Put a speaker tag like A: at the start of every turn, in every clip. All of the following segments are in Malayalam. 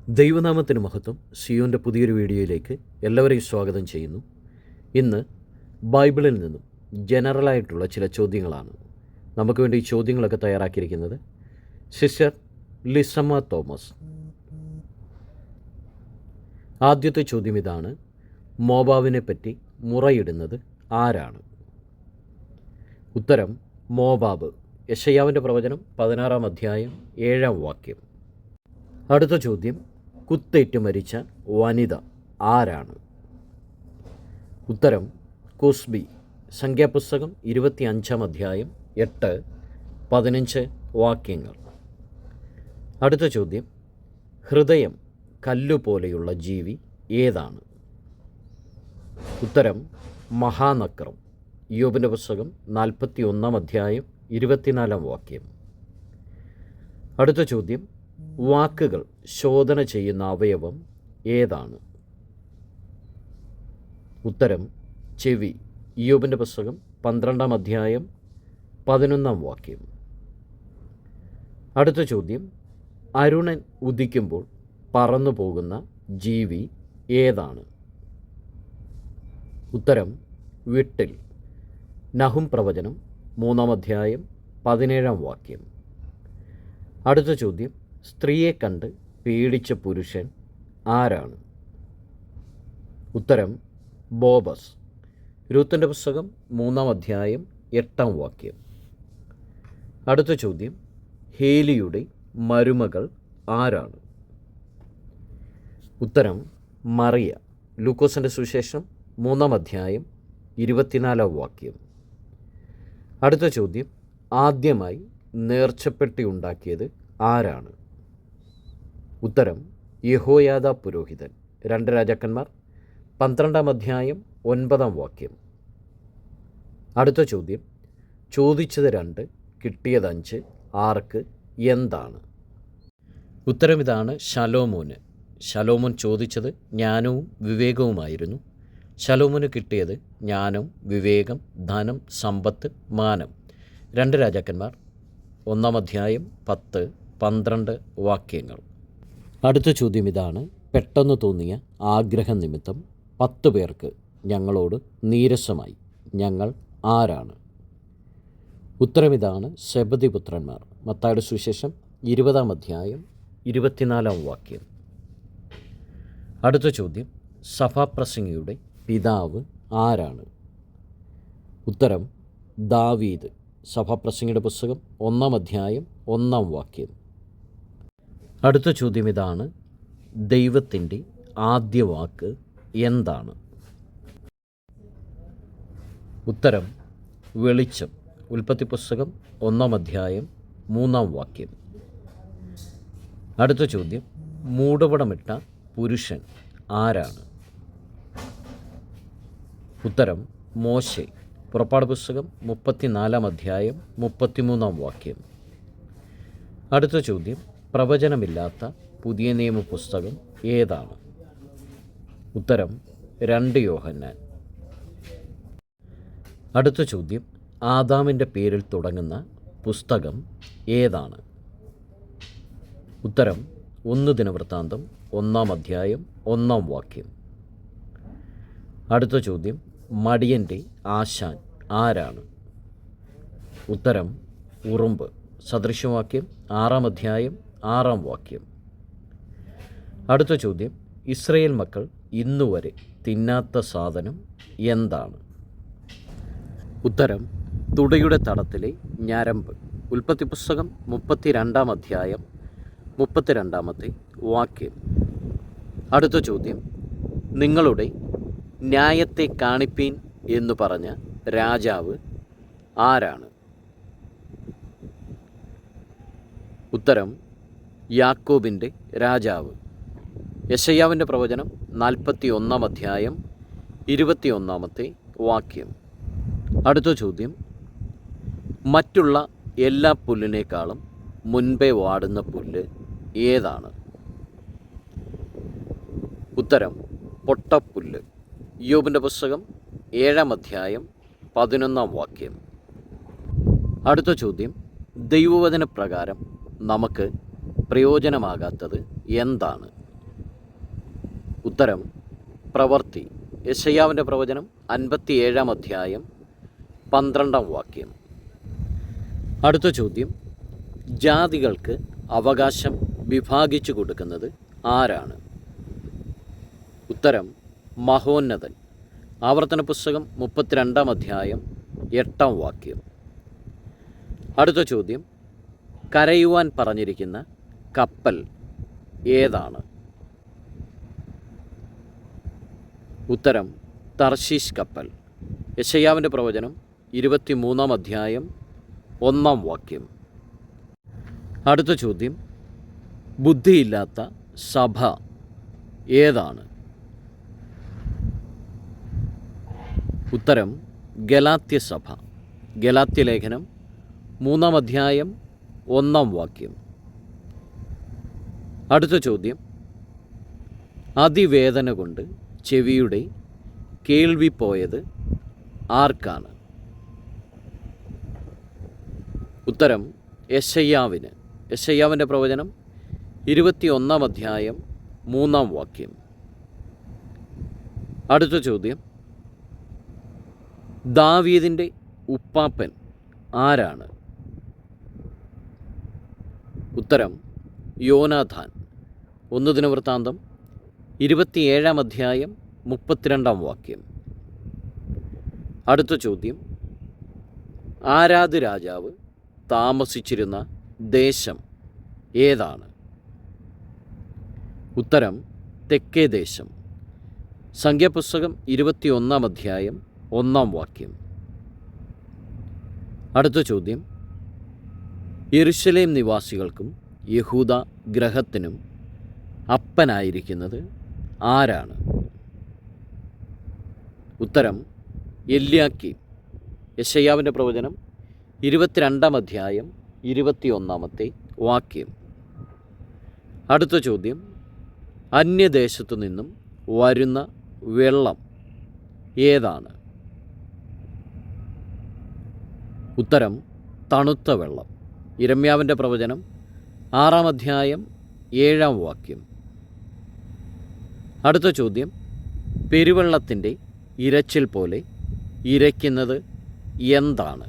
A: ദൈവനാമത്തിന് മഹത്വം. സിയോൻ്റെ പുതിയൊരു വീഡിയോയിലേക്ക് എല്ലാവരെയും സ്വാഗതം ചെയ്യുന്നു. ഇന്ന് ബൈബിളിൽ നിന്നും ജനറലായിട്ടുള്ള ചില ചോദ്യങ്ങളാണ് നമുക്ക് വേണ്ടി. ഈ ചോദ്യങ്ങളൊക്കെ തയ്യാറാക്കിയിരിക്കുന്നത് സിസ്റ്റർ ലിസമ്മ തോമസ്. ആദ്യത്തെ ചോദ്യം ഇതാണ്: മോവാബിനെ പറ്റി മുറയിടുന്നത് ആരാണ്? ഉത്തരം: മോവാബ്. യെശയ്യാവിൻ്റെ പ്രവചനം 16-ാം അധ്യായം 7-ാം വാക്യം. അടുത്ത ചോദ്യം: കുത്തേറ്റ് മരിച്ച വനിത ആരാണ്? ഉത്തരം: കുസ്ബി. സംഖ്യാപുസ്തകം 25-ാം അധ്യായം 8-15 വാക്യങ്ങൾ. അടുത്ത ചോദ്യം: ഹൃദയം കല്ലുപോലെയുള്ള ജീവി ഏതാണ്? ഉത്തരം: മഹാനക്രം. യോബിൻ്റെ പുസ്തകം 41-ാം അധ്യായം 24-ാം വാക്യം. അടുത്ത ചോദ്യം: വാക്കുകൾ ശോധന ചെയ്യുന്ന അവയവം ഏതാണ്? ഉത്തരം: ചെവി. ഇയ്യോബിൻ്റെ പുസ്തകം 12-ാം അധ്യായം 11-ാം വാക്യം. അടുത്ത ചോദ്യം: അരുണൻ ഉദിക്കുമ്പോൾ പറന്നു പോകുന്ന ജീവി ഏതാണ്? ഉത്തരം: വിട്ടിൽ. നഹും പ്രവചനം 3-ാം അധ്യായം 17-ാം വാക്യം. അടുത്ത ചോദ്യം: സ്ത്രീയെ കണ്ട് പേടിച്ച പുരുഷൻ ആരാണ്? ഉത്തരം: ബോബസ്. രൂത്തിൻ്റെ പുസ്തകം 3-ാം അധ്യായം 8-ാം വാക്യം. അടുത്ത ചോദ്യം: ഹേലിയുടെ മരുമകൾ ആരാണ്? ഉത്തരം: മറിയ. ലൂക്കോസിൻ്റെ സുവിശേഷം 3-ാം അധ്യായം 24-ാം വാക്യം. അടുത്ത ചോദ്യം: ആദ്യമായി നേർച്ചപ്പെട്ടി ഉണ്ടാക്കിയത് ആരാണ്? ഉത്തരം: യഹോയാദാ പുരോഹിതൻ. 2 രാജാക്കന്മാർ 12-ാം അധ്യായം 9-ാം വാക്യം. അടുത്ത ചോദ്യം: ചോദിച്ചത് 2, കിട്ടിയത് 5, ആർക്ക് എന്താണ്? ഉത്തരം ഇതാണ്: ശലോമോന്. ശലോമോൻ ചോദിച്ചത് ജ്ഞാനവും വിവേകവുമായിരുന്നു. ശലോമോന് കിട്ടിയത് ജ്ഞാനം, വിവേകം, ധനം, സമ്പത്ത്, മാനം. 2 രാജാക്കന്മാർ 1-ാം അധ്യായം 10-12 വാക്യങ്ങൾ. അടുത്ത ചോദ്യം ഇതാണ്: പെട്ടെന്ന് തോന്നിയ ആഗ്രഹം നിമിത്തം 10 പേർക്ക് ഞങ്ങളോട് നീരസമായി. ഞങ്ങൾ ആരാണ്? ഉത്തരം ഇതാണ്: സെബദിപുത്രന്മാർ. മത്തായിയുടെ സുവിശേഷം 20-ാം അധ്യായം 24-ാം വാക്യം. അടുത്ത ചോദ്യം: സഭാപ്രസംഗിയുടെ പിതാവ് ആരാണ്? ഉത്തരം: ദാവീദ്. സഭാപ്രസംഗിയുടെ പുസ്തകം 1-ാം അധ്യായം 1-ാം വാക്യം. അടുത്ത ചോദ്യം ഇതാണ്: ദൈവത്തിൻ്റെ ആദ്യ വാക്ക് എന്താണ്? ഉത്തരം: വെളിച്ചം. ഉൽപ്പത്തി പുസ്തകം 1-ാം അധ്യായം 3-ാം വാക്യം. അടുത്ത ചോദ്യം: മൂടുപടമിട്ട പുരുഷൻ ആരാണ്? ഉത്തരം: മോശെ. പുറപ്പാട് പുസ്തകം 34-ാം അധ്യായം 33-ാം വാക്യം. അടുത്ത ചോദ്യം: പ്രവചനമില്ലാത്ത പുതിയ നിയമ പുസ്തകം ഏതാണ്? ഉത്തരം: 2 യോഹന്നാൻ. അടുത്ത ചോദ്യം: ആദാമിൻ്റെ പേരിൽ തുടങ്ങുന്ന പുസ്തകം ഏതാണ്? ഉത്തരം: 1 ദിനവൃത്താന്തം 1-ാം അധ്യായം 1-ാം വാക്യം. അടുത്ത ചോദ്യം: മടിയൻ്റെ ആശാൻ ആരാണ്? ഉത്തരം: ഉറുമ്പ്. സദൃശവാക്യം 6-ാം അധ്യായം 6-ാം വാക്യം. അടുത്ത ചോദ്യം: ഇസ്രയേൽ മക്കൾ ഇന്നുവരെ തിന്നാത്ത സാധനം എന്താണ്? ഉത്തരം: തുടയുടെ തടത്തിലെ ഞരമ്പ്. ഉൽപ്പത്തി പുസ്തകം 32-ാം അധ്യായം 32-ാമത്തെ വാക്യം. അടുത്ത ചോദ്യം: നിങ്ങളുടെ ന്യായത്തെ കാണിപ്പീൻ എന്നു പറഞ്ഞ രാജാവ് ആരാണ്? ഉത്തരം: യാക്കോബിൻ്റെ രാജാവ്. യെശയ്യാവിൻ്റെ പ്രവചനം 41-ാം അധ്യായം 21-ാമത്തെ വാക്യം. അടുത്ത ചോദ്യം: മറ്റുള്ള എല്ലാ പുല്ലിനേക്കാളും മുൻപേ വാടുന്ന പുല്ല് ഏതാണ്? ഉത്തരം: പൊട്ടപ്പുല്ല്. ഇയ്യോബിൻ്റെ പുസ്തകം 7-ാം അധ്യായം 11-ാം വാക്യം. അടുത്ത ചോദ്യം: ദൈവവചന പ്രകാരം നമുക്ക് പ്രയോജനമാകാത്തത് എന്താണ്? ഉത്തരം പ്രവൃത്തി. യെശയ്യാവിൻ്റെ പ്രവചനം 57 അധ്യായം 12 വാക്യം. അടുത്ത ചോദ്യം, ജാതികൾക്ക് അവകാശം വിഭാഗിച്ചു കൊടുക്കുന്നത് ആരാണ്? ഉത്തരം മഹോന്നതൻ. ആവർത്തന പുസ്തകം 32 അധ്യായം 8 വാക്യം. അടുത്ത ചോദ്യം, കരയുവാൻ പറഞ്ഞിരിക്കുന്ന കപ്പൽ ഏതാണ്? ഉത്തരം തർശീശ് കപ്പൽ. യെശയ്യാവിൻ്റെ പ്രവചനം 23 അധ്യായം 1 വാക്യം. അടുത്ത ചോദ്യം, ബുദ്ധിയില്ലാത്ത സഭ ഏതാണ്? ഉത്തരം ഗലാത്യ സഭ. ഗലാത്യ ലേഖനം 3 അധ്യായം 1 വാക്യം. അടുത്ത ചോദ്യം, അതിവേദന കൊണ്ട് ചെവിയുടെ കേൾവി പോയത് ആർക്കാണ്? ഉത്തരം യെശയ്യാവിന്. യെശയ്യാവിൻ്റെ പ്രവചനം 21 അധ്യായം 3 വാക്യം. അടുത്ത ചോദ്യം, ദാവീദിൻ്റെ ഉപ്പാപ്പൻ ആരാണ്? ഉത്തരം യോനാഥാൻ. 1 ദിനവൃത്താന്തം 27 അധ്യായം 32 വാക്യം. അടുത്ത ചോദ്യം, ആരാധ് രാജാവ് താമസിച്ചിരുന്ന ദേശം ഏതാണ്? ഉത്തരം തെക്കേ ദേശം. സംഖ്യാപുസ്തകം 21 അധ്യായം 1 വാക്യം. അടുത്ത ചോദ്യം, യെരുശലേം നിവാസികൾക്കും യഹൂദ ഗ്രഹത്തിനും അപ്പനായിരിക്കുന്നത് ആരാണ്? ഉത്തരം എല്യാക്കീം. യെശയ്യാവിൻ്റെ പ്രവചനം 22 അധ്യായം 21 വാക്യം. അടുത്ത ചോദ്യം, അന്യദേശത്തു നിന്നും വരുന്ന വെള്ളം ഏതാണ്? ഉത്തരം തണുത്ത വെള്ളം. യിരെമ്യാവിൻ്റെ പ്രവചനം 6 അധ്യായം 7 വാക്യം. അടുത്ത ചോദ്യം, പെരുവെള്ളത്തിൻ്റെ ഇരച്ചിൽ പോലെ ഇരയ്ക്കുന്നത് എന്താണ്?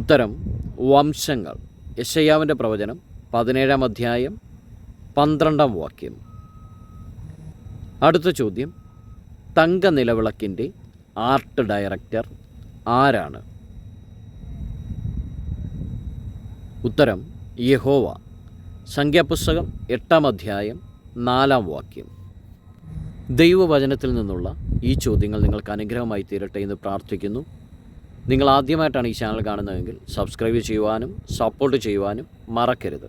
A: ഉത്തരം വംശങ്ങൾ. യെശയ്യാവിൻ്റെ പ്രവചനം 17 അധ്യായം 12 വാക്യം. അടുത്ത ചോദ്യം, തങ്ക നിലവിളക്കിൻ്റെ ആർട്ട് ഡയറക്ടർ ആരാണ്? ഉത്തരം യഹോവ. സംഖ്യാപുസ്തകം 8 അധ്യായം 4 വാക്യം. ദൈവവചനത്തിൽ നിന്നുള്ള ഈ ചോദ്യങ്ങൾ നിങ്ങൾക്ക് അനുഗ്രഹമായി തീരട്ടെ എന്ന് പ്രാർത്ഥിക്കുന്നു. നിങ്ങൾ ആദ്യമായിട്ടാണ് ഈ ചാനൽ കാണുന്നതെങ്കിൽ സബ്സ്ക്രൈബ് ചെയ്യുവാനും സപ്പോർട്ട് ചെയ്യുവാനും മറക്കരുത്.